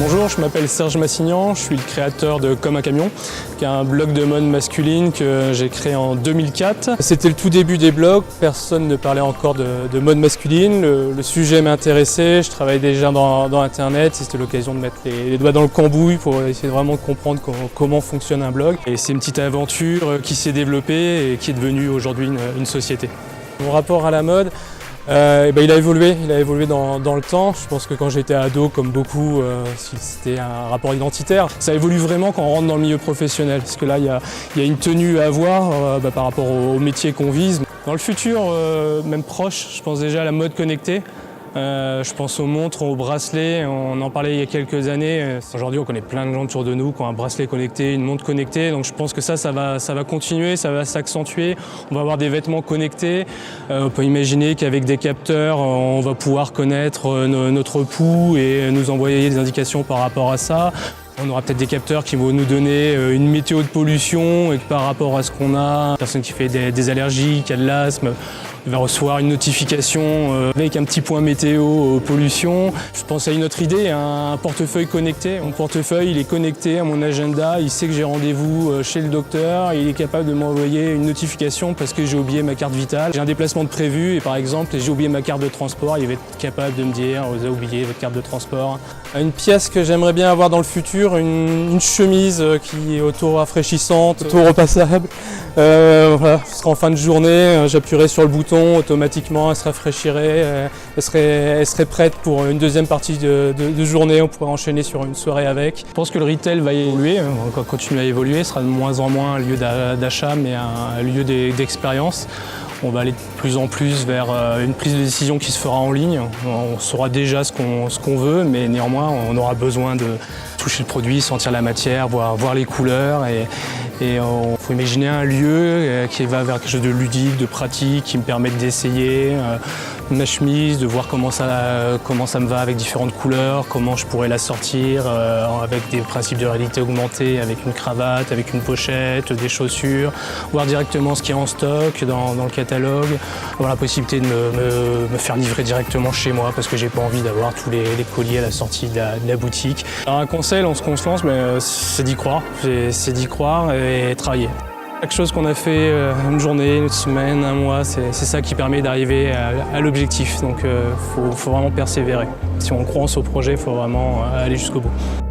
Bonjour, je m'appelle Serge Massignan, je suis le créateur de Comme un camion, qui est un blog de mode masculine que j'ai créé en 2004. C'était le tout début des blogs, personne ne parlait encore de mode masculine, le sujet m'intéressait, je travaillais déjà dans Internet, c'était l'occasion de mettre les doigts dans le cambouis pour essayer vraiment de comprendre comment fonctionne un blog. Et c'est une petite aventure qui s'est développée et qui est devenue aujourd'hui une société. Mon rapport à la mode, il a évolué dans le temps. Je pense que quand j'étais ado, comme beaucoup, c'était un rapport identitaire. Ça évolue vraiment quand on rentre dans le milieu professionnel, parce que là, il y a une tenue à avoir par rapport au métier qu'on vise. Dans le futur, même proche, je pense déjà à la mode connectée. Je pense aux montres, aux bracelets, on en parlait il y a quelques années. Aujourd'hui, on connaît plein de gens autour de nous qui ont un bracelet connecté, une montre connectée. Donc je pense que ça va continuer, ça va s'accentuer. On va avoir des vêtements connectés. On peut imaginer qu'avec des capteurs, on va pouvoir connaître notre pouls et nous envoyer des indications par rapport à ça. On aura peut-être des capteurs qui vont nous donner une météo de pollution et que par rapport à ce qu'on a, une personne qui fait des allergies, qui a de l'asthme, va recevoir une notification avec un petit point météo pollution. Je pense à une autre idée, un portefeuille connecté. Mon portefeuille, il est connecté à mon agenda, il sait que j'ai rendez-vous chez le docteur, il est capable de m'envoyer une notification parce que j'ai oublié ma carte vitale. J'ai un déplacement de prévu et par exemple, j'ai oublié ma carte de transport, il va être capable de me dire « vous avez oublié votre carte de transport ». Une pièce que j'aimerais bien avoir dans le futur, une chemise qui est auto-rafraîchissante, auto-repassable. Voilà, ce sera en fin de journée, j'appuierai sur le bouton, automatiquement elle se rafraîchirait, elle serait prête pour une deuxième partie de journée, on pourrait enchaîner sur une soirée avec. Je pense que le retail va évoluer, va continuer à évoluer, ce sera de moins en moins un lieu d'achat mais un lieu d'expérience. On va aller de plus en plus vers une prise de décision qui se fera en ligne. On saura déjà ce qu'on veut, mais néanmoins, on aura besoin de toucher le produit, sentir la matière, voir les couleurs. Et il faut imaginer un lieu qui va vers quelque chose de ludique, de pratique, qui me permette d'essayer ma chemise, de voir comment ça me va avec différentes couleurs, comment je pourrais la sortir avec des principes de réalité augmentée, avec une cravate, avec une pochette, des chaussures, voir directement ce qu'il y a en stock dans le catalogue, avoir la possibilité de me faire livrer directement chez moi parce que j'ai pas envie d'avoir tous les colis à la sortie de la boutique. Alors un conseil, on se lance, mais c'est d'y croire, et travailler. Chaque chose qu'on a fait, une journée, une semaine, un mois, c'est ça qui permet d'arriver à l'objectif. Donc faut vraiment persévérer. Si on croit en ce projet, il faut vraiment aller jusqu'au bout.